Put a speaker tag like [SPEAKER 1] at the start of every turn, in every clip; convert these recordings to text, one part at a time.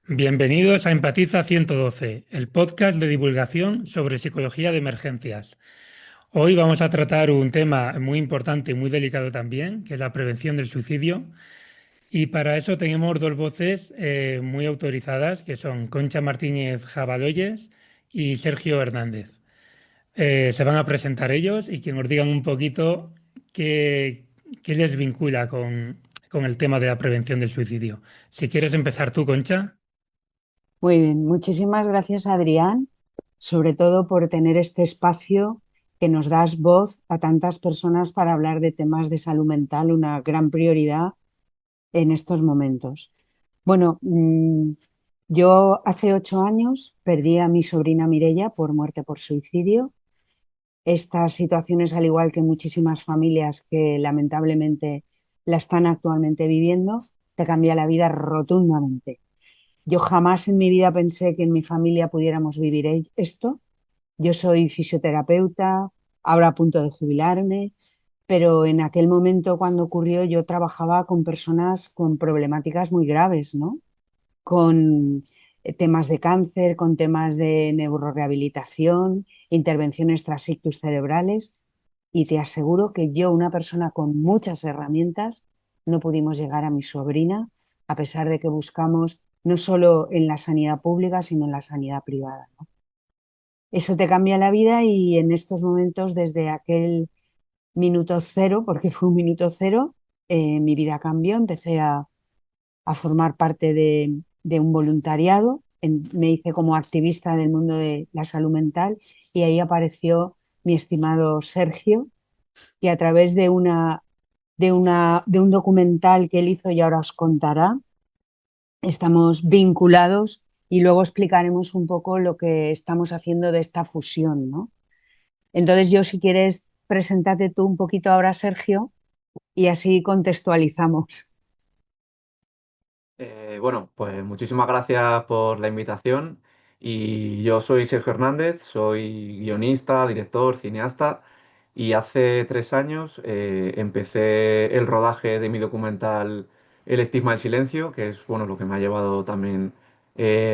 [SPEAKER 1] Bienvenidos a Empatiza 112, el podcast de divulgación sobre psicología de emergencias. Hoy vamos a tratar un tema muy importante y muy delicado también, que es la prevención del suicidio. Y para eso tenemos dos voces muy autorizadas, que son Concha Martínez Jabaloyes y Sergio Hernández. Se van a presentar ellos y que nos digan un poquito qué, qué les vincula con el tema de la prevención del suicidio. Si quieres empezar tú, Concha.
[SPEAKER 2] Muy bien, muchísimas gracias Adrián, sobre todo por tener este espacio que nos das voz a tantas personas para hablar de temas de salud mental, una gran prioridad en estos momentos. Bueno, yo hace 8 años perdí a mi sobrina Mirella por muerte por suicidio. Estas situaciones, al igual que muchísimas familias que lamentablemente la están actualmente viviendo, te cambia la vida rotundamente. Yo jamás en mi vida pensé que en mi familia pudiéramos vivir esto. Yo soy fisioterapeuta, ahora a punto de jubilarme, pero en aquel momento cuando ocurrió yo trabajaba con personas con problemáticas muy graves, ¿no? Con temas de cáncer, con temas de neurorehabilitación, intervenciones transictus cerebrales, y te aseguro que yo, una persona con muchas herramientas, no pudimos llegar a mi sobrina, a pesar de que buscamos no solo en la sanidad pública, sino en la sanidad privada, ¿no? Eso te cambia la vida y en estos momentos, desde aquel minuto cero, porque fue un minuto cero, mi vida cambió, empecé a formar parte de un voluntariado, me hice como activista del mundo de la salud mental y ahí apareció mi estimado Sergio, que a través de un documental que él hizo y ahora os contará, estamos vinculados y luego explicaremos un poco lo que estamos haciendo de esta fusión, ¿no? Entonces yo, si quieres, preséntate tú un poquito ahora, Sergio, y así contextualizamos.
[SPEAKER 3] Bueno, pues muchísimas gracias por la invitación. Y yo soy Sergio Hernández, soy guionista, director, cineasta. Y hace 3 años empecé el rodaje de mi documental El estigma del silencio, que es bueno, lo que me ha llevado también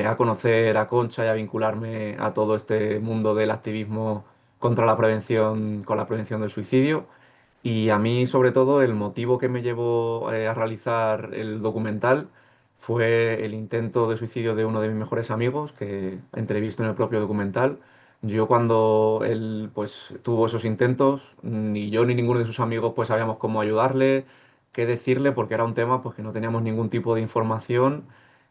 [SPEAKER 3] a conocer a Concha y a vincularme a todo este mundo del activismo contra la prevención, con la prevención del suicidio. Y a mí, sobre todo, el motivo que me llevó a realizar el documental fue el intento de suicidio de uno de mis mejores amigos, que entrevisto en el propio documental. Yo cuando él pues tuvo esos intentos, ni yo ni ninguno de sus amigos pues sabíamos cómo ayudarle, qué decirle, porque era un tema pues que no teníamos ningún tipo de información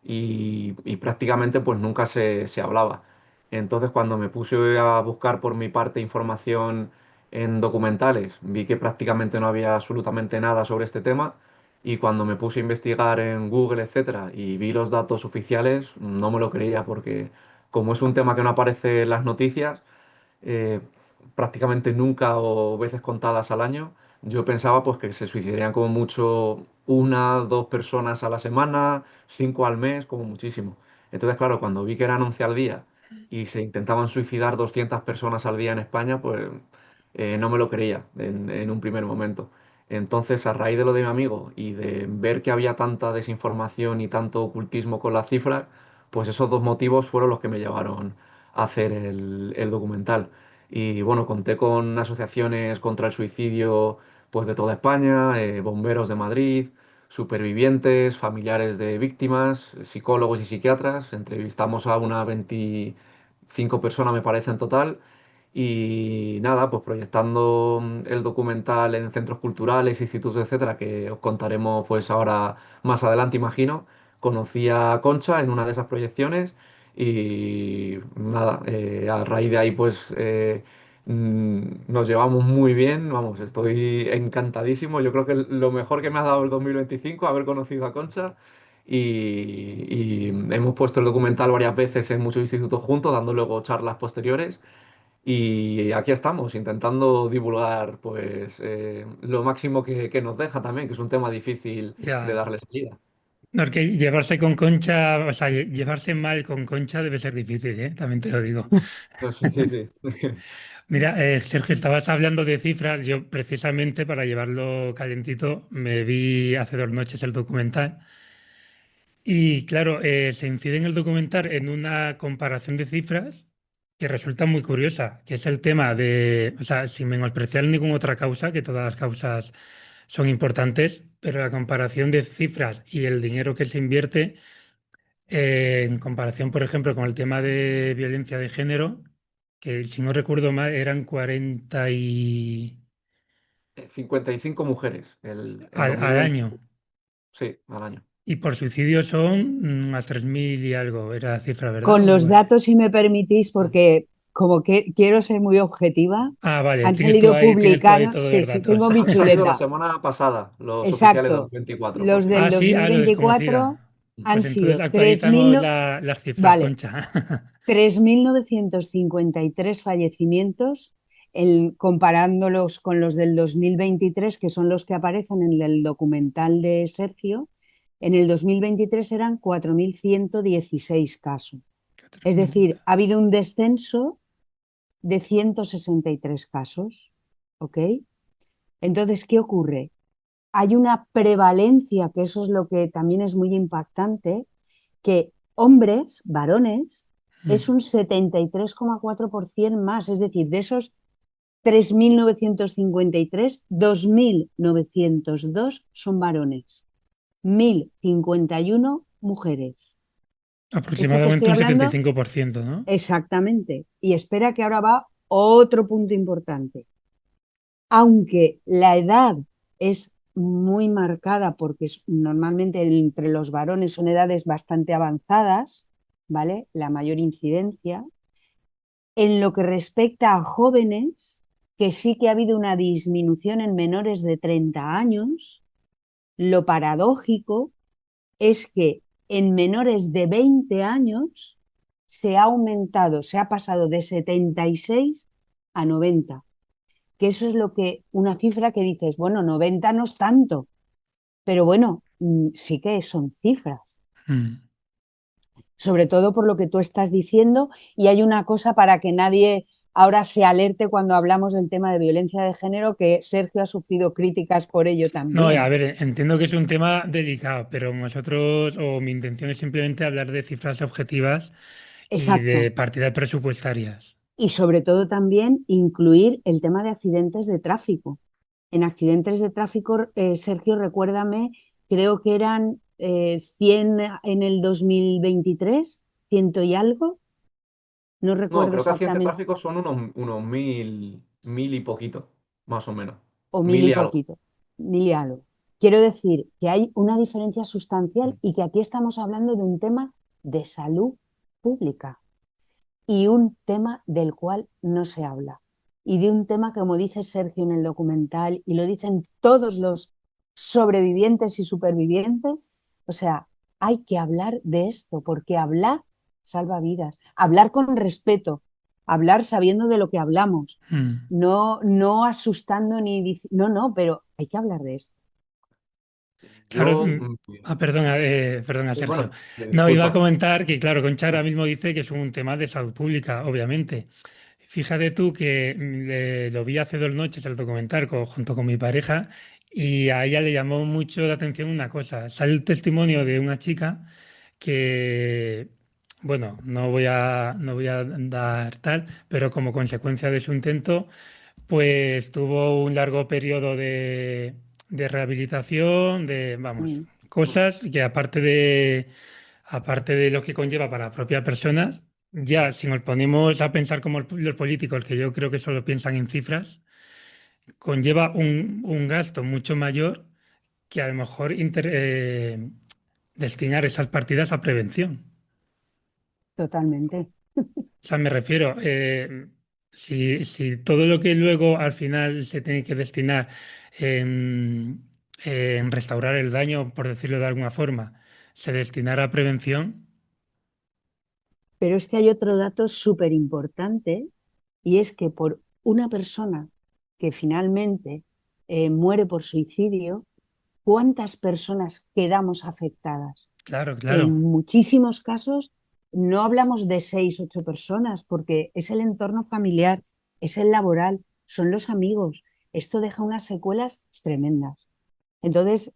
[SPEAKER 3] y prácticamente pues nunca se hablaba. Entonces cuando me puse a buscar por mi parte información en documentales, vi que prácticamente no había absolutamente nada sobre este tema y cuando me puse a investigar en Google, etcétera, y vi los datos oficiales, no me lo creía porque como es un tema que no aparece en las noticias, eh, prácticamente nunca o veces contadas al año, yo pensaba pues que se suicidarían como mucho una, dos personas a la semana, cinco al mes, como muchísimo. Entonces, claro, cuando vi que eran 11 al día y se intentaban suicidar 200 personas al día en España, pues no me lo creía en un primer momento. Entonces, a raíz de lo de mi amigo y de ver que había tanta desinformación y tanto ocultismo con las cifras, pues esos dos motivos fueron los que me llevaron a hacer el documental. Y bueno, conté con asociaciones contra el suicidio pues de toda España, bomberos de Madrid, supervivientes, familiares de víctimas, psicólogos y psiquiatras. Entrevistamos a unas 25 personas, me parece, en total. Y nada, pues proyectando el documental en centros culturales, institutos, etcétera, que os contaremos pues ahora más adelante, imagino. Conocí a Concha en una de esas proyecciones y nada, a raíz de ahí pues nos llevamos muy bien, vamos, estoy encantadísimo. Yo creo que lo mejor que me ha dado el 2025 haber conocido a Concha y hemos puesto el documental varias veces en muchos institutos juntos, dando luego charlas posteriores. Y aquí estamos, intentando divulgar pues lo máximo que nos deja también, que es un tema difícil de
[SPEAKER 1] Ya.
[SPEAKER 3] darle salida.
[SPEAKER 1] No, es que llevarse con Concha, o sea, llevarse mal con Concha debe ser difícil, ¿eh? También te lo digo.
[SPEAKER 3] Pues sí, sí, sí.
[SPEAKER 1] Mira, Sergio, estabas hablando de cifras. Yo, precisamente, para llevarlo calentito, me vi hace 2 noches el documental Y claro, se incide en el documental en una comparación de cifras que resulta muy curiosa, que es el tema de, o sea, sin menospreciar ninguna otra causa, que todas las causas son importantes, pero la comparación de cifras y el dinero que se invierte, en comparación, por ejemplo, con el tema de violencia de género, que si no recuerdo mal eran 40
[SPEAKER 3] 55 mujeres en
[SPEAKER 1] al
[SPEAKER 3] 2020,
[SPEAKER 1] año.
[SPEAKER 3] sí, al año.
[SPEAKER 1] Y por suicidio son a 3.000 y algo, era la cifra, ¿verdad?
[SPEAKER 2] Con
[SPEAKER 1] O
[SPEAKER 2] los
[SPEAKER 1] algo así.
[SPEAKER 2] datos, si me permitís, porque como que quiero ser muy objetiva,
[SPEAKER 1] Ah, vale,
[SPEAKER 2] han
[SPEAKER 1] tienes tú
[SPEAKER 2] salido
[SPEAKER 1] ahí, tienes tú ahí
[SPEAKER 2] publicados,
[SPEAKER 1] todos
[SPEAKER 2] sí,
[SPEAKER 1] los
[SPEAKER 2] sí,
[SPEAKER 1] datos.
[SPEAKER 2] tengo mi
[SPEAKER 3] Han salido la
[SPEAKER 2] chuleta,
[SPEAKER 3] semana pasada, los oficiales
[SPEAKER 2] exacto.
[SPEAKER 3] 2024, por
[SPEAKER 2] Los
[SPEAKER 3] si
[SPEAKER 2] del
[SPEAKER 1] Ah,
[SPEAKER 3] no.
[SPEAKER 1] sí, lo
[SPEAKER 2] 2024
[SPEAKER 1] desconocía.
[SPEAKER 2] han
[SPEAKER 1] Pues entonces
[SPEAKER 2] sido 3.000,
[SPEAKER 1] actualízanos las cifras,
[SPEAKER 2] vale,
[SPEAKER 1] Concha.
[SPEAKER 2] 3.953 fallecimientos, comparándolos con los del 2023, que son los que aparecen en el documental de Sergio. En el 2023 eran 4.116 casos. Es decir, ha habido un descenso de 163 casos. ¿Ok? Entonces, ¿qué ocurre? Hay una prevalencia, que eso es lo que también es muy impactante, que hombres, varones, es un 73,4% más. Es decir, de esos 3.953, 2.902 son varones, 1.051 mujeres. Esto te estoy
[SPEAKER 1] Aproximadamente un
[SPEAKER 2] hablando
[SPEAKER 1] 75%, ¿no?
[SPEAKER 2] exactamente. Y espera que ahora va otro punto importante. Aunque la edad es muy marcada porque normalmente entre los varones son edades bastante avanzadas, ¿vale? La mayor incidencia. En lo que respecta a jóvenes, que sí que ha habido una disminución en menores de 30 años, lo paradójico es que en menores de 20 años se ha aumentado, se ha pasado de 76 a 90, que eso es lo que, una cifra que dices, bueno, 90 no es tanto, pero bueno, sí que son cifras,
[SPEAKER 1] Mm.
[SPEAKER 2] sobre todo por lo que tú estás diciendo, y hay una cosa para que nadie ahora se alerte cuando hablamos del tema de violencia de género, que Sergio ha sufrido críticas por ello
[SPEAKER 1] No, a
[SPEAKER 2] también.
[SPEAKER 1] ver, entiendo que es un tema delicado, pero nosotros, o mi intención es simplemente hablar de cifras objetivas y de
[SPEAKER 2] Exacto.
[SPEAKER 1] partidas presupuestarias.
[SPEAKER 2] Y sobre todo también incluir el tema de accidentes de tráfico. En accidentes de tráfico, Sergio, recuérdame, creo que eran 100 en el 2023, ciento y algo, no
[SPEAKER 3] No,
[SPEAKER 2] recuerdo
[SPEAKER 3] creo que accidentes de
[SPEAKER 2] exactamente,
[SPEAKER 3] tráfico son unos mil y poquito, más o menos.
[SPEAKER 2] o mil
[SPEAKER 3] Mil
[SPEAKER 2] y
[SPEAKER 3] y algo.
[SPEAKER 2] poquito, mil y algo. Quiero decir que hay una diferencia sustancial y que aquí estamos hablando de un tema de salud pública y un tema del cual no se habla. Y de un tema, como dice Sergio en el documental, y lo dicen todos los sobrevivientes y supervivientes, o sea, hay que hablar de esto, porque hablar salva vidas. Hablar con respeto, hablar sabiendo de lo que hablamos,
[SPEAKER 1] Mm.
[SPEAKER 2] no asustando ni no, no, pero hay que hablar de esto.
[SPEAKER 1] Claro,
[SPEAKER 3] Yo,
[SPEAKER 1] perdona, Sergio.
[SPEAKER 3] bueno,
[SPEAKER 1] No, iba a
[SPEAKER 3] disculpa.
[SPEAKER 1] comentar que, claro, Concha ahora mismo dice que es un tema de salud pública, obviamente. Fíjate tú que lo vi hace 2 noches el documental junto con mi pareja y a ella le llamó mucho la atención una cosa. Sale el testimonio de una chica que, bueno, no voy a dar tal, pero como consecuencia de su intento, pues tuvo un largo periodo de rehabilitación, vamos,
[SPEAKER 2] Mm,
[SPEAKER 1] cosas que aparte de lo que conlleva para la propia persona, ya si nos ponemos a pensar como los políticos, que yo creo que solo piensan en cifras, conlleva un gasto mucho mayor que a lo mejor destinar esas partidas a prevención.
[SPEAKER 2] totalmente.
[SPEAKER 1] O sea, me refiero, si todo lo que luego al final se tiene que destinar en restaurar el daño, por decirlo de alguna forma, se destinara a prevención,
[SPEAKER 2] Pero es que hay otro dato súper importante y es que por una persona que finalmente muere por suicidio, ¿cuántas personas quedamos afectadas?
[SPEAKER 1] claro,
[SPEAKER 2] En
[SPEAKER 1] claro.
[SPEAKER 2] muchísimos casos no hablamos de 6, 8 personas porque es el entorno familiar, es el laboral, son los amigos. Esto deja unas secuelas tremendas. Entonces,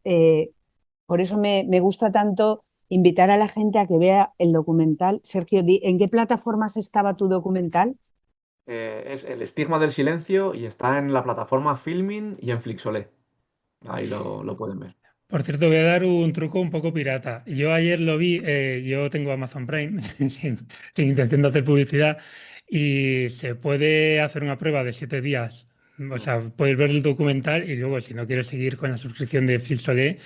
[SPEAKER 2] por eso me gusta tanto invitar a la gente a que vea el documental. Sergio, ¿en qué plataformas estaba tu documental?
[SPEAKER 3] Es El estigma del silencio y está en la plataforma Filmin y en Flixolé. Ahí lo pueden ver.
[SPEAKER 1] Por cierto, voy a dar un truco un poco pirata. Yo ayer lo vi, yo tengo Amazon Prime, sin intención de hacer publicidad, y se puede hacer una prueba de 7 días. O
[SPEAKER 3] Mm.
[SPEAKER 1] sea, puedes ver el documental y luego, si no quieres seguir con la suscripción de Flixolé,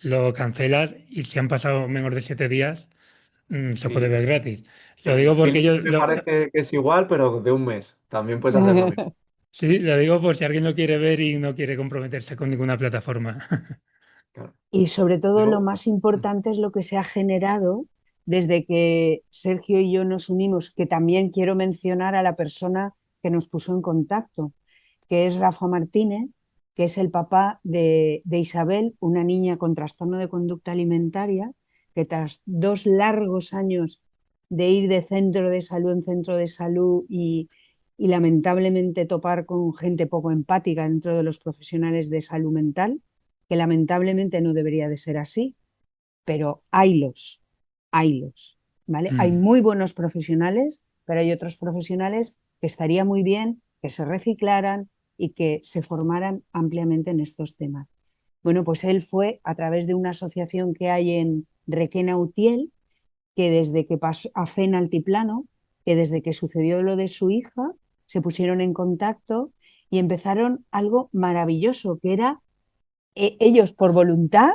[SPEAKER 1] lo cancelas y si han pasado menos de 7 días, se puede ver
[SPEAKER 3] Y
[SPEAKER 1] gratis. Lo
[SPEAKER 3] en
[SPEAKER 1] digo porque
[SPEAKER 3] Filmin
[SPEAKER 1] yo,
[SPEAKER 3] me parece que es igual, pero de un mes. También puedes hacer lo mismo.
[SPEAKER 1] sí, lo digo por si alguien lo quiere ver y no quiere comprometerse con ninguna plataforma.
[SPEAKER 3] Claro.
[SPEAKER 2] Y sobre todo lo
[SPEAKER 3] Yo,
[SPEAKER 2] más importante es lo que se ha generado desde que Sergio y yo nos unimos, que también quiero mencionar a la persona que nos puso en contacto, que es Rafa Martínez, que es el papá de Isabel, una niña con trastorno de conducta alimentaria, que tras 2 largos años de ir de centro de salud en centro de salud y lamentablemente topar con gente poco empática dentro de los profesionales de salud mental, que lamentablemente no debería de ser así, pero haylos, ¿vale? Hay
[SPEAKER 1] Mm,
[SPEAKER 2] muy buenos profesionales, pero hay otros profesionales que estaría muy bien que se reciclaran y que se formaran ampliamente en estos temas. Bueno, pues él fue a través de una asociación que hay en Requena Utiel, que desde que pasó a FEN Altiplano, que desde que sucedió lo de su hija, se pusieron en contacto y empezaron algo maravilloso, que era ellos por voluntad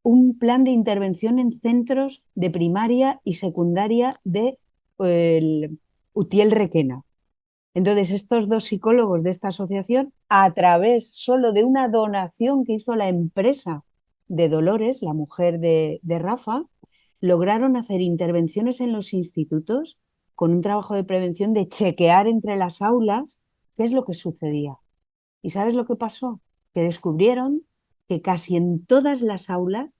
[SPEAKER 2] un plan de intervención en centros de primaria y secundaria de el Utiel Requena. Entonces, estos dos psicólogos de esta asociación, a través solo de una donación que hizo la empresa de Dolores, la mujer de Rafa, lograron hacer intervenciones en los institutos con un trabajo de prevención de chequear entre las aulas qué es lo que sucedía. ¿Y sabes lo que pasó? Que descubrieron que casi en todas las aulas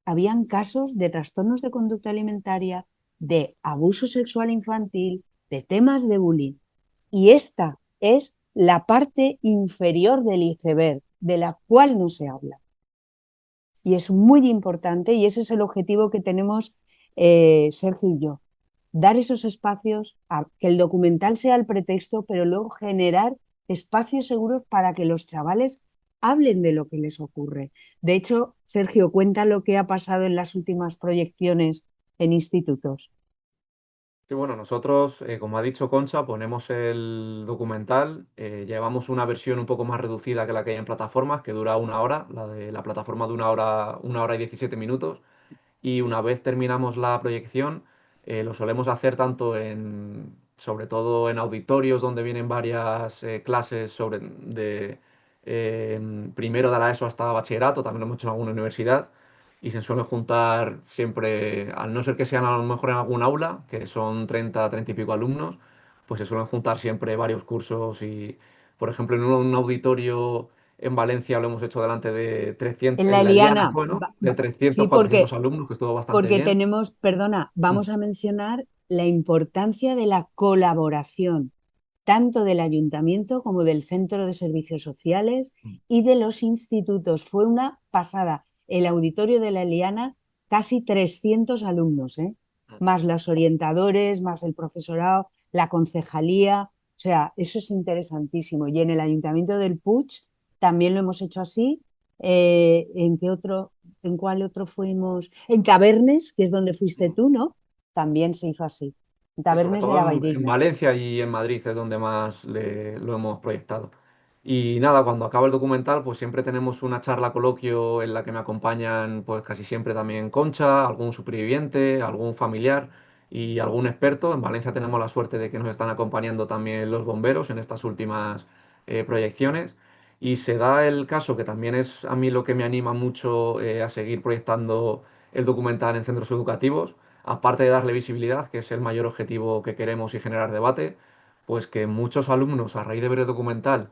[SPEAKER 2] habían casos de trastornos de conducta alimentaria, de abuso sexual infantil, de temas de bullying. Y esta es la parte inferior del iceberg, de la cual no se habla. Y es muy importante y ese es el objetivo que tenemos Sergio y yo. Dar esos espacios, que el documental sea el pretexto, pero luego generar espacios seguros para que los chavales hablen de lo que les ocurre. De hecho, Sergio, cuenta lo que ha pasado en las últimas proyecciones en institutos.
[SPEAKER 3] sí, bueno, nosotros, como ha dicho Concha, ponemos el documental, llevamos una versión un poco más reducida que la que hay en plataformas, que dura 1 hora, la de la plataforma de 1 hora y 17 minutos, y una vez terminamos la proyección, lo solemos hacer tanto sobre todo en auditorios donde vienen varias clases primero de la ESO hasta bachillerato, también lo hemos hecho en alguna universidad, y se suelen juntar siempre, al no ser que sean a lo mejor en algún aula, que son 30 y pico alumnos, pues se suelen juntar siempre varios cursos y, por ejemplo, en un auditorio en Valencia lo hemos hecho delante de 300,
[SPEAKER 2] En la
[SPEAKER 3] en la Eliana
[SPEAKER 2] Eliana,
[SPEAKER 3] fue, ¿no? De
[SPEAKER 2] sí,
[SPEAKER 3] 300, 400 alumnos, que estuvo bastante
[SPEAKER 2] porque
[SPEAKER 3] bien.
[SPEAKER 2] tenemos, perdona,
[SPEAKER 3] Mm.
[SPEAKER 2] vamos a mencionar la importancia de la colaboración, tanto del ayuntamiento como del Centro de Servicios Sociales
[SPEAKER 3] Mm.
[SPEAKER 2] y de los institutos. Fue una pasada. El auditorio de la Eliana, casi 300 alumnos, ¿eh? Más los orientadores, más el profesorado, la concejalía. O sea, eso es interesantísimo. Y en el ayuntamiento del Puig también lo hemos hecho así. ¿En qué otro, en cuál otro fuimos? En Tabernes, que es donde fuiste tú, ¿no? También se hizo así. En
[SPEAKER 3] Sí, sobre
[SPEAKER 2] Tabernes de
[SPEAKER 3] todo
[SPEAKER 2] la
[SPEAKER 3] en
[SPEAKER 2] Valldigna.
[SPEAKER 3] Valencia y en Madrid es donde más lo hemos proyectado. Y nada, cuando acaba el documental, pues siempre tenemos una charla coloquio en la que me acompañan, pues casi siempre también Concha, algún superviviente, algún familiar y algún experto. En Valencia tenemos la suerte de que nos están acompañando también los bomberos en estas últimas proyecciones. Y se da el caso, que también es a mí lo que me anima mucho a seguir proyectando el documental en centros educativos, aparte de darle visibilidad, que es el mayor objetivo que queremos y generar debate, pues que muchos alumnos, a raíz de ver el documental,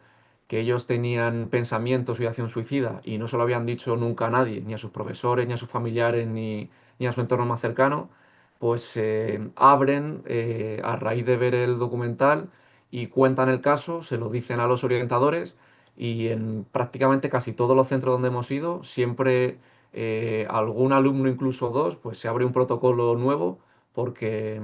[SPEAKER 3] que ellos tenían pensamientos y acción suicida y no se lo habían dicho nunca a nadie, ni a sus profesores, ni a sus familiares, ni a su entorno más cercano, pues se abren a raíz de ver el documental y cuentan el caso, se lo dicen a los orientadores y en prácticamente casi todos los centros donde hemos ido siempre algún alumno, incluso dos, pues se abre un protocolo nuevo porque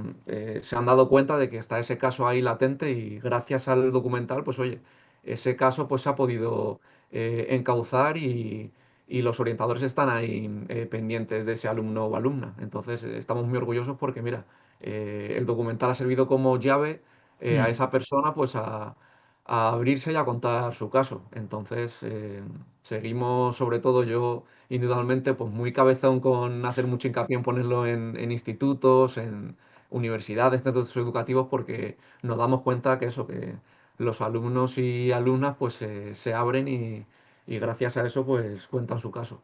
[SPEAKER 3] se han dado cuenta de que está ese caso ahí latente y gracias al documental, pues oye, ese caso pues se ha podido encauzar y los orientadores están ahí pendientes de ese alumno o alumna. Entonces, estamos muy orgullosos porque, mira, el documental ha servido como llave a
[SPEAKER 1] Mm.
[SPEAKER 3] esa persona pues a abrirse y a contar su caso. Entonces, seguimos, sobre todo yo, individualmente, pues muy cabezón con hacer mucho hincapié en ponerlo en institutos, en universidades, centros educativos, porque nos damos cuenta que eso, que los alumnos y alumnas pues se abren y gracias a eso pues cuentan su caso.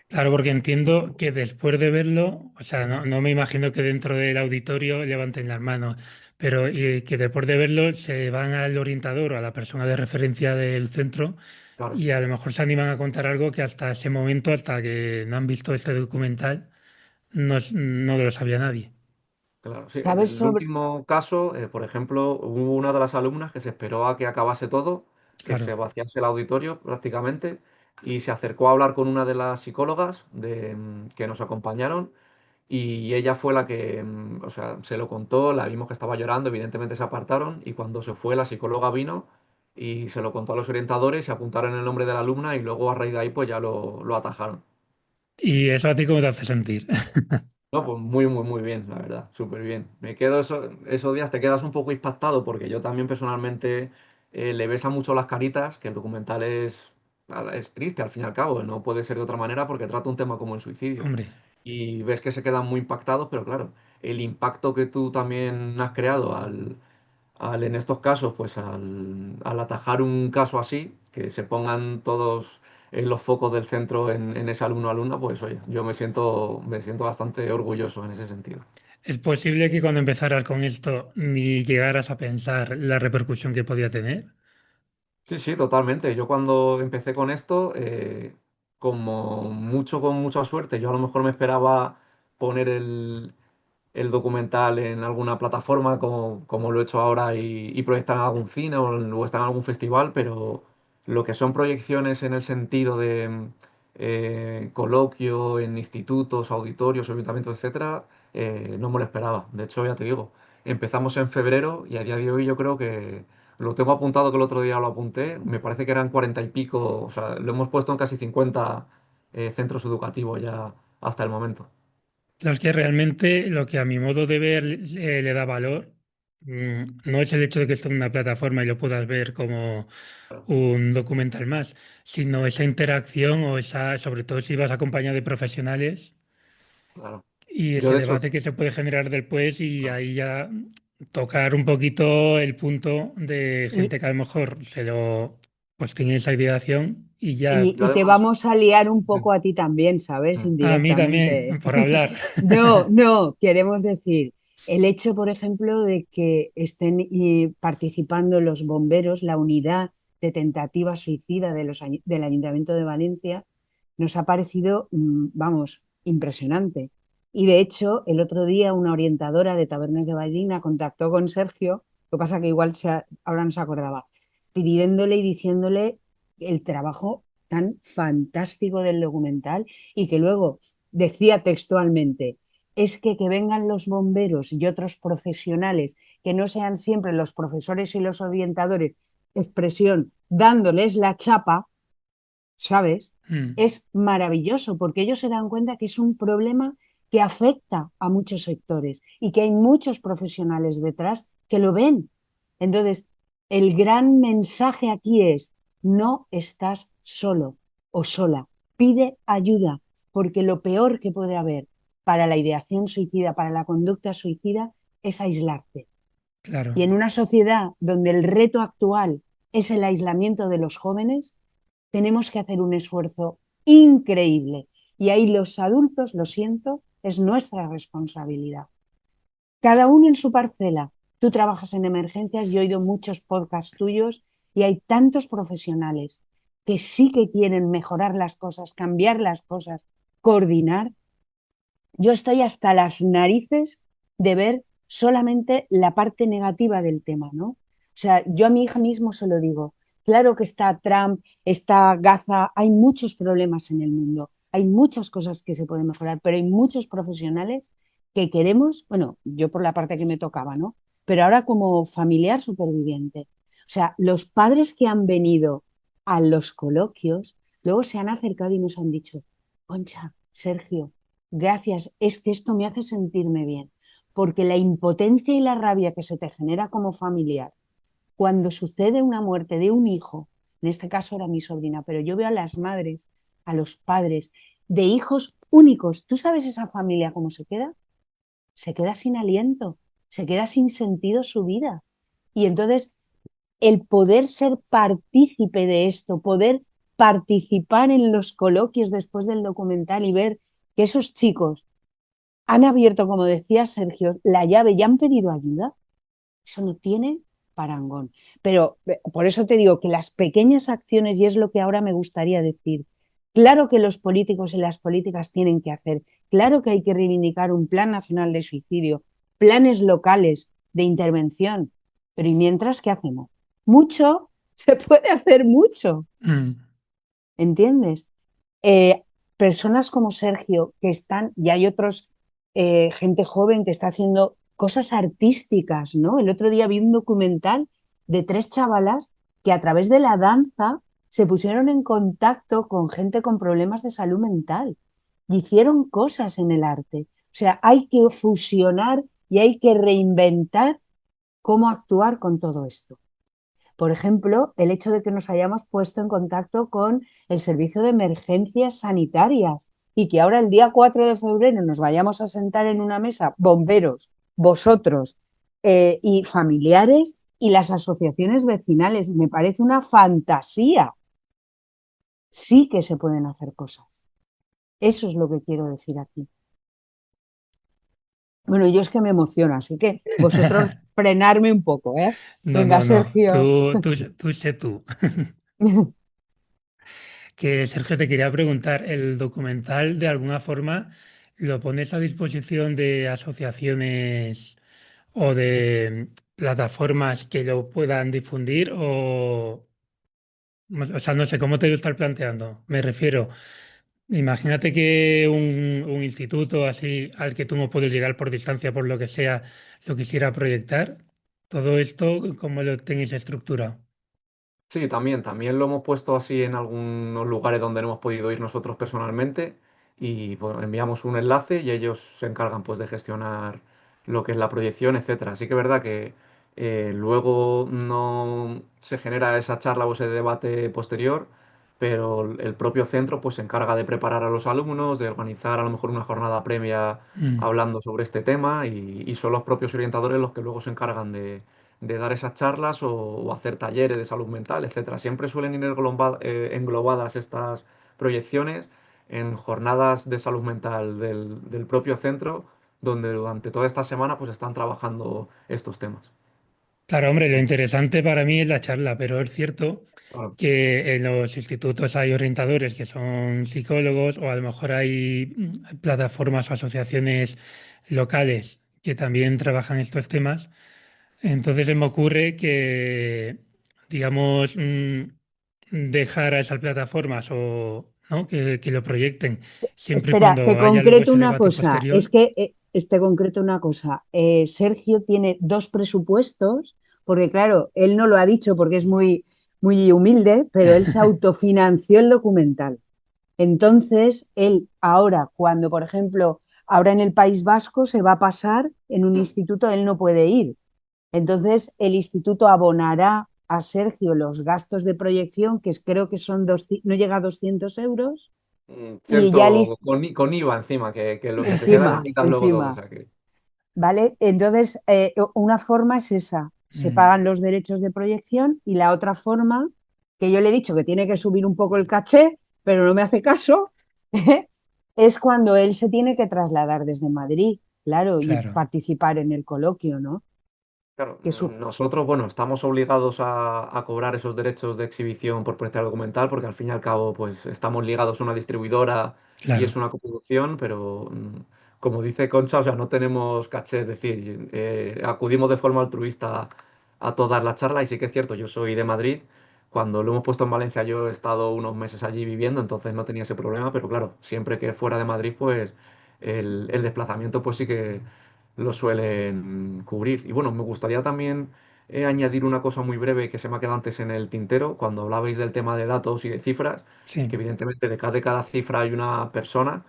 [SPEAKER 1] Claro, porque entiendo que después de verlo, o sea, no me imagino que dentro del auditorio levanten las manos, pero que después de verlo se van al orientador o a la persona de referencia del centro
[SPEAKER 3] Claro.
[SPEAKER 1] y a lo mejor se animan a contar algo que hasta ese momento, hasta que no han visto este documental, no lo sabía nadie.
[SPEAKER 3] Claro, sí, en
[SPEAKER 2] ¿Sabes
[SPEAKER 3] el
[SPEAKER 2] sobre?
[SPEAKER 3] último caso, por ejemplo, hubo una de las alumnas que se esperó a que acabase todo, que
[SPEAKER 1] Claro.
[SPEAKER 3] se vaciase el auditorio prácticamente, y se acercó a hablar con una de las psicólogas que nos acompañaron, y ella fue la que, o sea, se lo contó, la vimos que estaba llorando, evidentemente se apartaron, y cuando se fue, la psicóloga vino y se lo contó a los orientadores, se apuntaron el nombre de la alumna, y luego a raíz de ahí, pues ya lo atajaron.
[SPEAKER 1] ¿Y eso a ti cómo te hace sentir?
[SPEAKER 3] No, pues muy, muy, muy bien, la verdad, súper bien. Me quedo esos días, te quedas un poco impactado porque yo también personalmente le besa mucho las caritas, que el documental es triste al fin y al cabo, no puede ser de otra manera porque trata un tema como el suicidio.
[SPEAKER 1] Hombre.
[SPEAKER 3] Y ves que se quedan muy impactados, pero claro, el impacto que tú también has creado en estos casos, pues al atajar un caso así, que se pongan todos los focos del centro en ese alumno o alumna, pues oye, yo me siento bastante orgulloso en ese sentido.
[SPEAKER 1] ¿Es posible que cuando empezaras con esto ni llegaras a pensar la repercusión que podía tener?
[SPEAKER 3] Sí, sí, totalmente. Yo cuando empecé con esto, como mucho, con mucha suerte, yo a lo mejor me esperaba poner el documental en alguna plataforma como lo he hecho ahora y proyectar en algún cine o estar en algún festival, pero lo que son proyecciones en el sentido de coloquio en institutos, auditorios, ayuntamientos, etcétera, no me lo esperaba. De hecho, ya te digo, empezamos en febrero y a día de hoy yo creo que lo tengo apuntado, que el otro día lo apunté, me parece que eran 40 y pico, o sea, lo hemos puesto en casi 50 centros educativos ya hasta el momento.
[SPEAKER 1] Claro, es que realmente lo que a mi modo de ver le da valor no es el hecho de que esté en una plataforma y lo puedas ver como un documental más, sino esa interacción o esa, sobre todo si vas acompañado de profesionales
[SPEAKER 3] Claro.
[SPEAKER 1] y
[SPEAKER 3] Yo
[SPEAKER 1] ese
[SPEAKER 3] de hecho,
[SPEAKER 1] debate que se puede generar después y ahí ya tocar un poquito el punto de
[SPEAKER 2] Y,
[SPEAKER 1] gente que a lo mejor pues tiene esa ideación y ya
[SPEAKER 2] y te
[SPEAKER 3] además,
[SPEAKER 2] vamos a liar un poco a ti también, ¿sabes?
[SPEAKER 1] a mí
[SPEAKER 2] Indirectamente.
[SPEAKER 1] también, por hablar.
[SPEAKER 2] No, no, queremos decir, el hecho, por ejemplo, de que estén participando los bomberos, la unidad de tentativa suicida del Ayuntamiento de Valencia, nos ha parecido, vamos, impresionante. Y de hecho, el otro día una orientadora de Tabernas de Vallina contactó con Sergio, lo que pasa que igual ahora no se acordaba, pidiéndole y diciéndole el trabajo tan fantástico del documental y que luego decía textualmente, es que vengan los bomberos y otros profesionales, que no sean siempre los profesores y los orientadores, expresión, dándoles la chapa, ¿sabes?
[SPEAKER 1] Mm,
[SPEAKER 2] Es maravilloso porque ellos se dan cuenta que es un problema que afecta a muchos sectores y que hay muchos profesionales detrás que lo ven. Entonces, el gran mensaje aquí es, no estás solo o sola, pide ayuda, porque lo peor que puede haber para la ideación suicida, para la conducta suicida, es aislarte.
[SPEAKER 1] claro.
[SPEAKER 2] Y en una sociedad donde el reto actual es el aislamiento de los jóvenes, tenemos que hacer un esfuerzo increíble. Y ahí los adultos, lo siento, es nuestra responsabilidad. Cada uno en su parcela. Tú trabajas en emergencias y he oído muchos podcasts tuyos y hay tantos profesionales que sí que quieren mejorar las cosas, cambiar las cosas, coordinar. Yo estoy hasta las narices de ver solamente la parte negativa del tema, ¿no? O sea, yo a mi hija mismo se lo digo. Claro que está Trump, está Gaza, hay muchos problemas en el mundo, hay muchas cosas que se pueden mejorar, pero hay muchos profesionales que queremos, bueno, yo por la parte que me tocaba, ¿no? Pero ahora como familiar superviviente. O sea, los padres que han venido a los coloquios, luego se han acercado y nos han dicho, Concha, Sergio, gracias, es que esto me hace sentirme bien, porque la impotencia y la rabia que se te genera como familiar cuando sucede una muerte de un hijo, en este caso era mi sobrina, pero yo veo a las madres, a los padres de hijos únicos. ¿Tú sabes esa familia cómo se queda? Se queda sin aliento, se queda sin sentido su vida. Y entonces el poder ser partícipe de esto, poder participar en los coloquios después del documental y ver que esos chicos han abierto, como decía Sergio, la llave y han pedido ayuda, eso no tiene parangón. Pero por eso te digo que las pequeñas acciones, y es lo que ahora me gustaría decir, claro que los políticos y las políticas tienen que hacer, claro que hay que reivindicar un plan nacional de suicidio, planes locales de intervención, pero ¿y mientras qué hacemos? Mucho, se puede hacer mucho,
[SPEAKER 1] Mm.
[SPEAKER 2] ¿entiendes? Eh, Personas como Sergio que están, y hay otros, gente joven que está haciendo cosas artísticas, ¿no? El otro día vi un documental de tres chavalas que a través de la danza se pusieron en contacto con gente con problemas de salud mental y hicieron cosas en el arte. O sea, hay que fusionar y hay que reinventar cómo actuar con todo esto. Por ejemplo, el hecho de que nos hayamos puesto en contacto con el Servicio de Emergencias Sanitarias y que ahora el día 4 de febrero nos vayamos a sentar en una mesa, bomberos, vosotros y familiares y las asociaciones vecinales. Me parece una fantasía. Sí que se pueden hacer cosas. Eso es lo que quiero decir aquí. Bueno, yo es que me emociono, así que vosotros frenarme un poco, ¿eh?
[SPEAKER 1] No,
[SPEAKER 2] Venga,
[SPEAKER 1] no, no.
[SPEAKER 2] Sergio.
[SPEAKER 1] Tú sé tú. Que Sergio, te quería preguntar, ¿el documental de alguna forma lo pones a disposición de asociaciones o de plataformas que lo puedan difundir o sea, no sé cómo te lo estás planteando? Me refiero, imagínate que un instituto así al que tú no puedes llegar por distancia, por lo que sea, lo quisiera proyectar. Todo esto, ¿cómo lo tenéis estructurado?
[SPEAKER 3] Sí, también lo hemos puesto así en algunos lugares donde no hemos podido ir nosotros personalmente y pues, enviamos un enlace y ellos se encargan pues de gestionar lo que es la proyección, etcétera. Así que es verdad que luego no se genera esa charla o ese debate posterior, pero el propio centro pues se encarga de preparar a los alumnos, de organizar a lo mejor una jornada previa
[SPEAKER 1] Mm,
[SPEAKER 3] hablando sobre este tema y son los propios orientadores los que luego se encargan de dar esas charlas o hacer talleres de salud mental, etcétera. Siempre suelen ir englobadas estas proyecciones en jornadas de salud mental del propio centro, donde durante toda esta semana pues están trabajando estos temas.
[SPEAKER 1] claro, hombre, lo interesante para mí es la charla, pero es cierto
[SPEAKER 3] Claro.
[SPEAKER 1] que en los institutos hay orientadores que son psicólogos o a lo mejor hay plataformas o asociaciones locales que también trabajan estos temas. Entonces se me ocurre que, digamos, dejar a esas plataformas o ¿no? que lo proyecten siempre y
[SPEAKER 2] Espera, te
[SPEAKER 1] cuando haya luego
[SPEAKER 2] concreto
[SPEAKER 1] ese
[SPEAKER 2] una
[SPEAKER 1] debate
[SPEAKER 2] cosa. Es
[SPEAKER 1] posterior.
[SPEAKER 2] que te concreto una cosa. Sergio tiene dos presupuestos, porque claro, él no lo ha dicho porque es muy, muy humilde, pero él se autofinanció el documental. Entonces, él ahora, cuando, por ejemplo, ahora en el País Vasco se va a pasar en un
[SPEAKER 3] Mm.
[SPEAKER 2] instituto, él no puede ir. Entonces, el instituto abonará a Sergio los gastos de proyección, que creo que son no llega a 200 euros, y ya
[SPEAKER 3] Ciento con IVA encima, que lo que se queda lo
[SPEAKER 2] encima,
[SPEAKER 3] quitan luego todo. O
[SPEAKER 2] encima,
[SPEAKER 3] sea que,
[SPEAKER 2] ¿vale? Entonces, una forma es esa, se
[SPEAKER 1] Mm.
[SPEAKER 2] pagan los derechos de proyección y la otra forma, que yo le he dicho que tiene que subir un poco el caché, pero no me hace caso, es cuando él se tiene que trasladar desde Madrid, claro, y
[SPEAKER 1] Claro.
[SPEAKER 2] participar en el coloquio, ¿no?
[SPEAKER 3] claro,
[SPEAKER 2] Que su,
[SPEAKER 3] nosotros, bueno, estamos obligados a cobrar esos derechos de exhibición por proyectar documental, porque al fin y al cabo, pues estamos ligados a una distribuidora y
[SPEAKER 1] Claro.
[SPEAKER 3] es una coproducción, pero como dice Concha, o sea, no tenemos caché, es decir, acudimos de forma altruista a todas las charlas y sí que es cierto, yo soy de Madrid, Cuando lo hemos puesto en Valencia yo he estado unos meses allí viviendo, entonces no tenía ese problema, pero claro, siempre que fuera de Madrid, pues el desplazamiento pues sí que lo suelen cubrir. Y bueno, me gustaría también añadir una cosa muy breve que se me ha quedado antes en el tintero, cuando hablabais del tema de datos y de cifras, que
[SPEAKER 1] Sí,
[SPEAKER 3] evidentemente detrás de cada cifra hay una persona,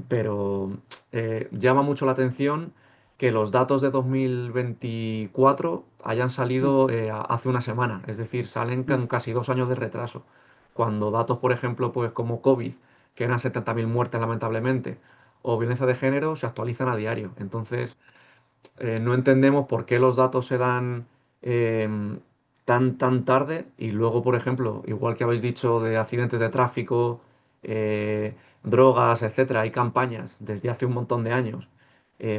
[SPEAKER 3] pero llama mucho la atención que los datos de 2024 hayan
[SPEAKER 2] mm,
[SPEAKER 3] salido hace una semana, es decir, salen
[SPEAKER 2] mm.
[SPEAKER 3] con casi 2 años de retraso, cuando datos, por ejemplo, pues como COVID, que eran 70.000 muertes lamentablemente, o violencia de género, se actualizan a diario. Entonces, no entendemos por qué los datos se dan tan tarde y luego, por ejemplo, igual que habéis dicho de accidentes de tráfico, drogas, etcétera, hay campañas desde hace un montón de años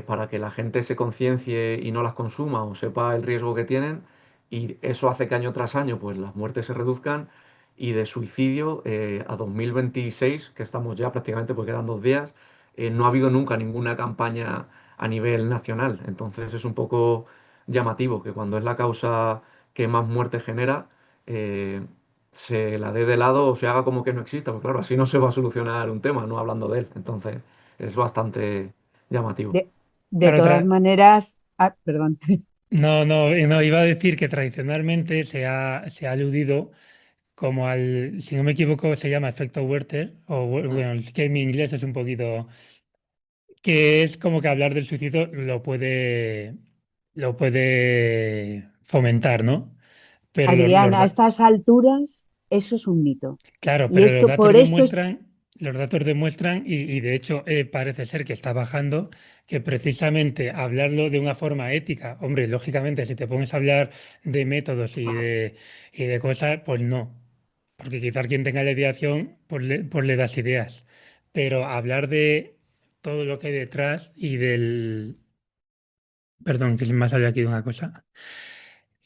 [SPEAKER 3] para que la gente se conciencie y no las consuma o sepa el riesgo que tienen y eso hace que año tras año pues las muertes se reduzcan y de suicidio a 2026, que estamos ya prácticamente, porque quedan 2 días, no ha habido nunca ninguna campaña a nivel nacional. Entonces es un poco llamativo que cuando es la causa que más muerte genera, eh, se la dé de lado o se haga como que no exista. Pues claro, así no se va a solucionar un tema, no hablando de él. Entonces es bastante llamativo.
[SPEAKER 2] De, de
[SPEAKER 1] claro,
[SPEAKER 2] todas maneras, perdón.
[SPEAKER 1] no, no, no, iba a decir que tradicionalmente se ha aludido como al, si no me equivoco, se llama efecto Werther, o
[SPEAKER 3] Mm.
[SPEAKER 1] bueno, es que mi inglés es un poquito, que es como que hablar del suicidio lo puede fomentar, ¿no? Pero
[SPEAKER 2] Adrián, a estas alturas, eso es un mito.
[SPEAKER 1] claro,
[SPEAKER 2] Y
[SPEAKER 1] pero los
[SPEAKER 2] esto,
[SPEAKER 1] datos
[SPEAKER 2] por esto es
[SPEAKER 1] demuestran, los datos demuestran, y de hecho parece ser que está bajando, que precisamente hablarlo de una forma ética, hombre, lógicamente, si te pones a hablar de métodos y de cosas, pues no, porque quizás quien tenga la ideación, pues le das ideas, pero hablar de todo lo que hay detrás y del, perdón, que se me ha salido aquí una cosa,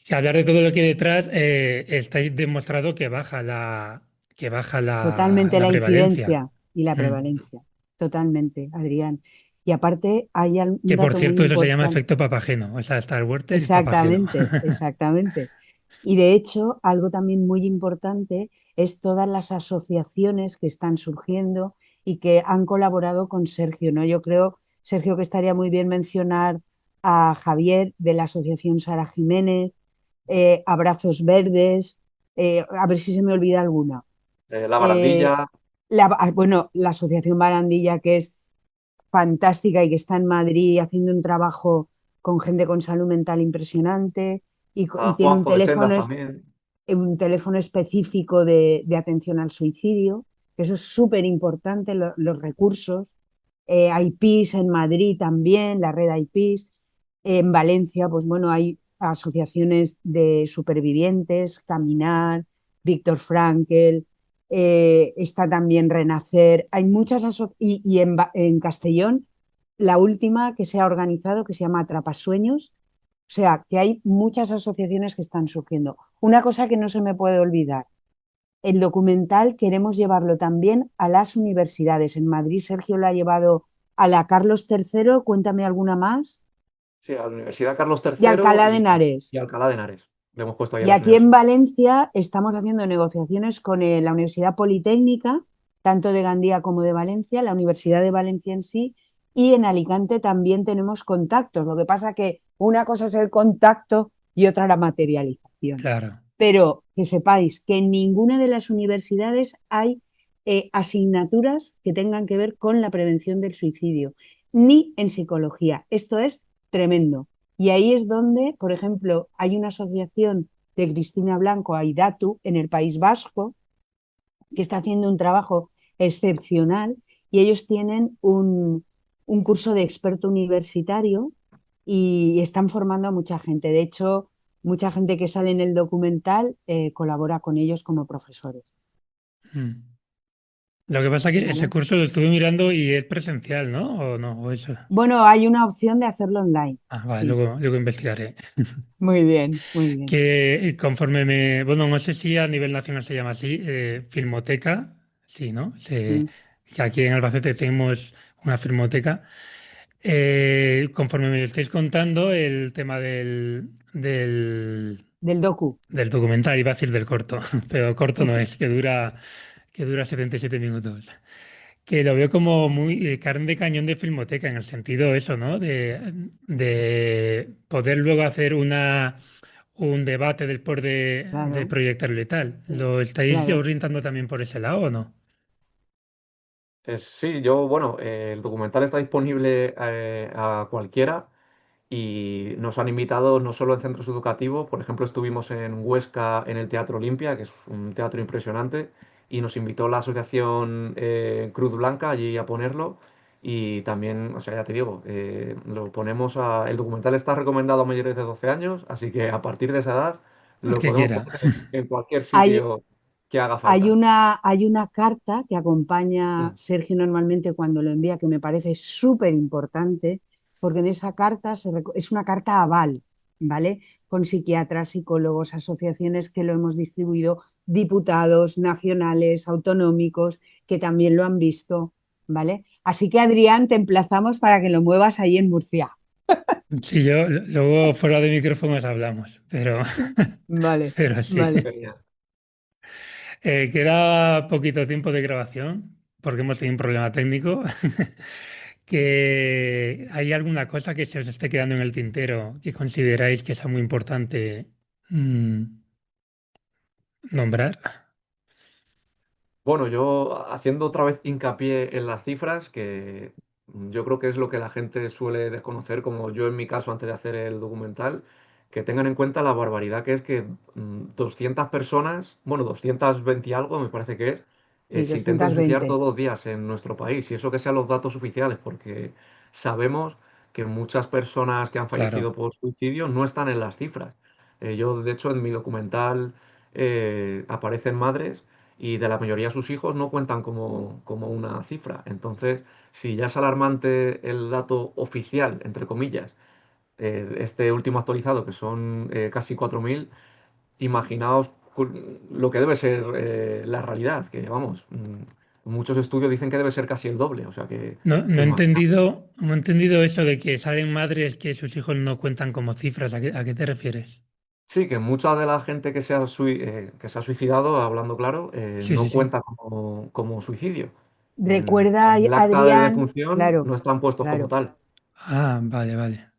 [SPEAKER 1] que hablar de todo lo que hay detrás está demostrado que baja
[SPEAKER 2] totalmente
[SPEAKER 1] la
[SPEAKER 2] la
[SPEAKER 1] prevalencia.
[SPEAKER 2] incidencia y la
[SPEAKER 1] Mm.
[SPEAKER 2] prevalencia. Totalmente, Adrián. Y aparte, hay un
[SPEAKER 1] Que por
[SPEAKER 2] dato muy
[SPEAKER 1] cierto, eso se llama
[SPEAKER 2] importante.
[SPEAKER 1] efecto papageno. O sea, está el Werther y el papageno.
[SPEAKER 2] Exactamente, exactamente. Y de hecho, algo también muy importante es todas las asociaciones que están surgiendo y que han colaborado con Sergio, ¿no? Yo creo, Sergio, que estaría muy bien mencionar a Javier de la Asociación Sara Jiménez, Abrazos Verdes, a ver si se me olvida alguna.
[SPEAKER 3] La
[SPEAKER 2] Eh,
[SPEAKER 3] barandilla,
[SPEAKER 2] bueno, la Asociación Barandilla, que es fantástica y que está en Madrid haciendo un trabajo con gente con salud mental impresionante y
[SPEAKER 3] a
[SPEAKER 2] tiene un
[SPEAKER 3] Juanjo de
[SPEAKER 2] teléfono,
[SPEAKER 3] Sendas también.
[SPEAKER 2] un teléfono específico de atención al suicidio, que eso es súper importante, los recursos. Hay PIS en Madrid también, la red IPIS. En Valencia, pues bueno, hay asociaciones de supervivientes, Caminar, Víctor Frankel, está también Renacer. Hay muchas y en Castellón, la última que se ha organizado, que se llama Atrapasueños, o sea, que hay muchas asociaciones que están surgiendo. Una cosa que no se me puede olvidar, el documental queremos llevarlo también a las universidades. En Madrid, Sergio lo ha llevado a la Carlos III, cuéntame alguna más,
[SPEAKER 3] Sí, a la Universidad Carlos
[SPEAKER 2] y
[SPEAKER 3] III
[SPEAKER 2] Alcalá de Henares.
[SPEAKER 3] y Alcalá de Henares. Le hemos puesto ahí a
[SPEAKER 2] Y
[SPEAKER 3] las
[SPEAKER 2] aquí en
[SPEAKER 3] universidades.
[SPEAKER 2] Valencia estamos haciendo negociaciones con la Universidad Politécnica, tanto de Gandía como de Valencia, la Universidad de Valencia en sí, y en Alicante también tenemos contactos. Lo que pasa que una cosa es el contacto y otra la materialización.
[SPEAKER 1] Claro.
[SPEAKER 2] Pero que sepáis que en ninguna de las universidades hay asignaturas que tengan que ver con la prevención del suicidio, ni en psicología. Esto es tremendo. Y ahí es donde, por ejemplo, hay una asociación de Cristina Blanco, Aidatu, en el País Vasco, que está haciendo un trabajo excepcional y ellos tienen un curso de experto universitario y están formando a mucha gente. De hecho, mucha gente que sale en el documental colabora con ellos como profesores.
[SPEAKER 1] Mm. Lo que pasa es que ese
[SPEAKER 2] ¿Vale?
[SPEAKER 1] curso lo estuve mirando y es presencial, ¿no? ¿O no? ¿O eso?
[SPEAKER 2] Bueno, hay una opción de hacerlo online.
[SPEAKER 1] Ah, vale,
[SPEAKER 2] Sí,
[SPEAKER 1] luego investigaré.
[SPEAKER 2] muy bien, muy bien.
[SPEAKER 1] Que conforme bueno, no sé si a nivel nacional se llama así, Filmoteca, sí, ¿no?
[SPEAKER 2] Mm.
[SPEAKER 1] Que aquí en Albacete tenemos una filmoteca. Conforme me lo estáis contando, el tema
[SPEAKER 2] del docu.
[SPEAKER 1] del documental, iba a decir del corto, pero corto no es, que dura 77 minutos. Que lo veo como muy carne de cañón de Filmoteca, en el sentido eso, ¿no? De poder luego hacer un debate después de
[SPEAKER 2] Claro,
[SPEAKER 1] proyectarlo y tal. ¿Lo estáis
[SPEAKER 2] claro.
[SPEAKER 1] orientando también por ese lado o no?
[SPEAKER 3] Sí, yo, bueno, el documental está disponible a cualquiera. Y nos han invitado no solo en centros educativos, por ejemplo, estuvimos en Huesca en el Teatro Olimpia, que es un teatro impresionante, y nos invitó la asociación Cruz Blanca allí a ponerlo. Y también, o sea, ya te digo, lo ponemos el documental está recomendado a mayores de 12 años, así que a partir de esa edad
[SPEAKER 1] El
[SPEAKER 3] lo
[SPEAKER 1] que
[SPEAKER 3] podemos
[SPEAKER 1] quiera.
[SPEAKER 3] poner en cualquier
[SPEAKER 2] Hay,
[SPEAKER 3] sitio que haga falta.
[SPEAKER 2] hay una carta que acompaña
[SPEAKER 3] Mm.
[SPEAKER 2] Sergio normalmente cuando lo envía, que me parece súper importante, porque en esa carta es una carta aval, ¿vale? Con psiquiatras, psicólogos, asociaciones que lo hemos distribuido, diputados nacionales, autonómicos, que también lo han visto, ¿vale? Así que Adrián, te emplazamos para que lo muevas ahí en Murcia.
[SPEAKER 1] Sí, luego fuera de micrófonos hablamos, pero,
[SPEAKER 2] Vale,
[SPEAKER 1] pero sí.
[SPEAKER 2] vale.
[SPEAKER 3] Genial.
[SPEAKER 1] Queda poquito tiempo de grabación porque hemos tenido un problema técnico. ¿Que hay alguna cosa que se os esté quedando en el tintero que consideráis que sea muy importante mm, nombrar?
[SPEAKER 3] Bueno, yo haciendo otra vez hincapié en las cifras, que yo creo que es lo que la gente suele desconocer, como yo en mi caso antes de hacer el documental, que tengan en cuenta la barbaridad que es que 200 personas, bueno, 220 y algo me parece que es,
[SPEAKER 2] Sí,
[SPEAKER 3] se intentan suicidar
[SPEAKER 2] 220.
[SPEAKER 3] todos los días en nuestro país. Y eso que sean los datos oficiales, porque sabemos que muchas personas que han
[SPEAKER 1] Claro.
[SPEAKER 3] fallecido por suicidio no están en las cifras. Yo, de hecho, en mi documental aparecen madres y de la mayoría de sus hijos no cuentan como una cifra. Entonces, si ya es alarmante el dato oficial, entre comillas, este último actualizado, que son casi 4.000, imaginaos lo que debe ser la realidad, que vamos, muchos estudios dicen que debe ser casi el doble, o sea
[SPEAKER 1] No, no
[SPEAKER 3] que
[SPEAKER 1] he
[SPEAKER 3] imaginaos.
[SPEAKER 1] entendido, no he entendido eso de que salen madres que sus hijos no cuentan como cifras. ¿A qué te refieres?
[SPEAKER 3] Sí, que mucha de la gente que se ha suicidado, hablando claro,
[SPEAKER 1] Sí, sí,
[SPEAKER 3] no
[SPEAKER 1] sí.
[SPEAKER 3] cuenta como suicidio.
[SPEAKER 2] Recuerda,
[SPEAKER 3] En el acta de
[SPEAKER 2] Adrián,
[SPEAKER 3] defunción
[SPEAKER 2] claro,
[SPEAKER 3] no están puestos como
[SPEAKER 2] claro,
[SPEAKER 3] tal.
[SPEAKER 1] Ah, vale, vale.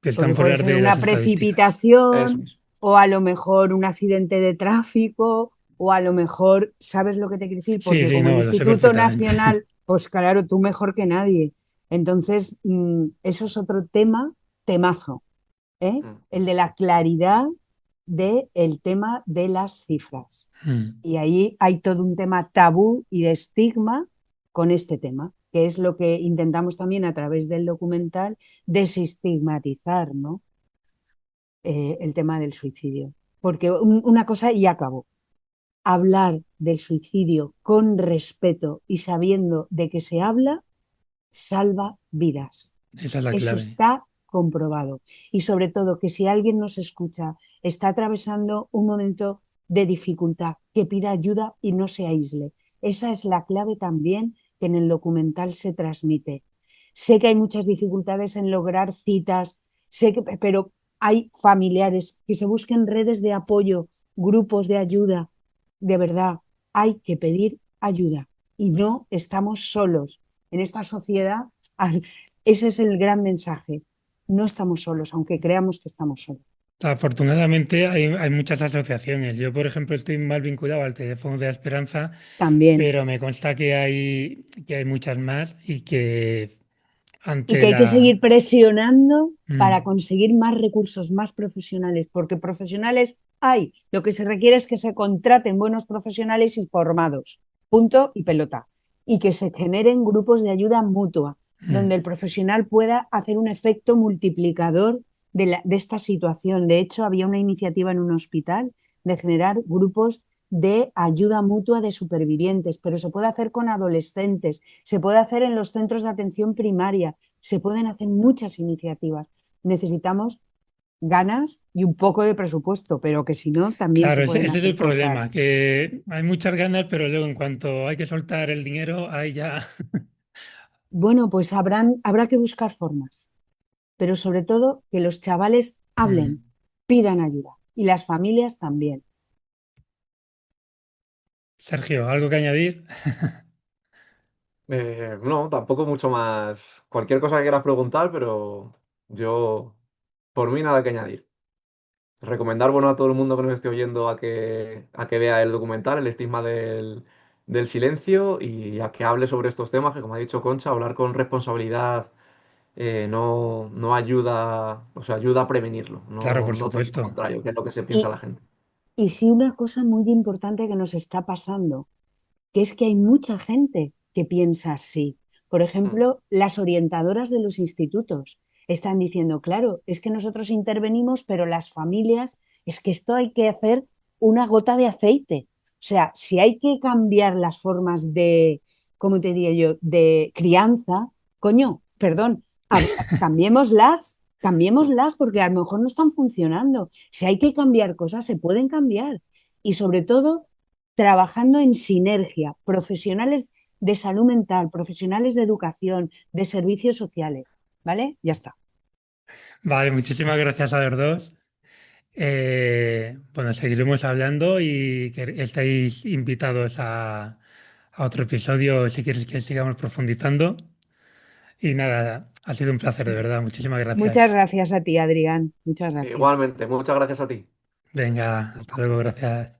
[SPEAKER 1] Que están
[SPEAKER 2] porque puede
[SPEAKER 1] fuera
[SPEAKER 2] ser
[SPEAKER 1] de las
[SPEAKER 2] una
[SPEAKER 1] estadísticas.
[SPEAKER 3] Eso
[SPEAKER 2] precipitación
[SPEAKER 3] es.
[SPEAKER 2] o a lo mejor un accidente de tráfico o a lo mejor, ¿sabes lo que te quiero decir?
[SPEAKER 1] Sí,
[SPEAKER 2] Porque
[SPEAKER 1] sí,
[SPEAKER 2] como el
[SPEAKER 1] no, lo sé
[SPEAKER 2] Instituto
[SPEAKER 1] perfectamente.
[SPEAKER 2] Nacional, pues claro, tú mejor que nadie. Entonces, eso es otro tema, temazo, ¿eh?
[SPEAKER 3] Mm.
[SPEAKER 2] El de la claridad del tema de las cifras.
[SPEAKER 1] Mm.
[SPEAKER 2] Y ahí hay todo un tema tabú y de estigma con este tema, que es lo que intentamos también a través del documental desestigmatizar, ¿no? El tema del suicidio. Porque una cosa, y acabo, hablar del suicidio con respeto y sabiendo de que se habla, salva vidas.
[SPEAKER 1] Esa es la
[SPEAKER 2] Eso
[SPEAKER 1] clave.
[SPEAKER 2] está comprobado. Y sobre todo que si alguien nos escucha, está atravesando un momento de dificultad, que pida ayuda y no se aísle. Esa es la clave también que en el documental se transmite. Sé que hay muchas dificultades en lograr citas, pero hay familiares que se busquen redes de apoyo, grupos de ayuda. De verdad, hay que pedir ayuda y no estamos solos. En esta sociedad ese es el gran mensaje. No estamos solos, aunque creamos que estamos solos.
[SPEAKER 1] Afortunadamente hay muchas asociaciones. Yo, por ejemplo, estoy mal vinculado al teléfono de la Esperanza,
[SPEAKER 2] También.
[SPEAKER 1] pero me consta que hay muchas más y que
[SPEAKER 2] Y
[SPEAKER 1] ante
[SPEAKER 2] que hay que
[SPEAKER 1] la...
[SPEAKER 2] seguir presionando para
[SPEAKER 1] Mm,
[SPEAKER 2] conseguir más recursos, más profesionales, porque profesionales hay. Lo que se requiere es que se contraten buenos profesionales y formados. Punto y pelota. Y que se generen grupos de ayuda mutua, donde
[SPEAKER 1] mm.
[SPEAKER 2] el profesional pueda hacer un efecto multiplicador de esta situación. De hecho, había una iniciativa en un hospital de generar grupos de ayuda mutua de supervivientes, pero se puede hacer con adolescentes, se puede hacer en los centros de atención primaria, se pueden hacer muchas iniciativas. Necesitamos ganas y un poco de presupuesto, pero que si no, también se
[SPEAKER 1] Claro, ese,
[SPEAKER 2] pueden
[SPEAKER 1] ese es
[SPEAKER 2] hacer
[SPEAKER 1] el problema,
[SPEAKER 2] cosas.
[SPEAKER 1] que hay muchas ganas, pero luego en cuanto hay que soltar el dinero, ahí ya...
[SPEAKER 2] Bueno, pues habrá que buscar formas, pero sobre todo que los chavales
[SPEAKER 1] Mm.
[SPEAKER 2] hablen, pidan ayuda. y las familias también.
[SPEAKER 1] Sergio, ¿algo que añadir?
[SPEAKER 3] No, tampoco mucho más. Cualquier cosa que quieras preguntar, pero yo, por mí, nada que añadir. Recomendar, bueno, a todo el mundo que nos esté oyendo a que vea el documental, El estigma del silencio, y a que hable sobre estos temas, que como ha dicho Concha, hablar con responsabilidad no ayuda, o sea, ayuda a prevenirlo,
[SPEAKER 1] Claro, por
[SPEAKER 3] no todo lo
[SPEAKER 1] supuesto.
[SPEAKER 3] contrario, que es lo que se piensa la
[SPEAKER 2] Y,
[SPEAKER 3] gente.
[SPEAKER 2] y sí, una cosa muy importante que nos está pasando, que es que hay mucha gente que piensa así. Por
[SPEAKER 3] Mm.
[SPEAKER 2] ejemplo, las orientadoras de los institutos están diciendo, claro, es que nosotros intervenimos, pero las familias, es que esto hay que hacer una gota de aceite. O sea, si hay que cambiar las formas de, ¿cómo te diría yo?, de crianza, coño, perdón, cambiémoslas, cambiémoslas porque a lo mejor no están funcionando. Si hay que cambiar cosas, se pueden cambiar. Y sobre todo, trabajando en sinergia, profesionales de salud mental, profesionales de educación, de servicios sociales. ¿Vale? Ya está.
[SPEAKER 1] Vale, muchísimas gracias a los dos. Bueno, seguiremos hablando y que estáis invitados a otro episodio si quieres que sigamos profundizando. Y nada, ha sido un placer, de verdad. Muchísimas
[SPEAKER 2] Muchas
[SPEAKER 1] gracias.
[SPEAKER 2] gracias a ti, Adrián. Muchas gracias.
[SPEAKER 3] Igualmente, muchas gracias a ti.
[SPEAKER 1] Venga, hasta luego, gracias.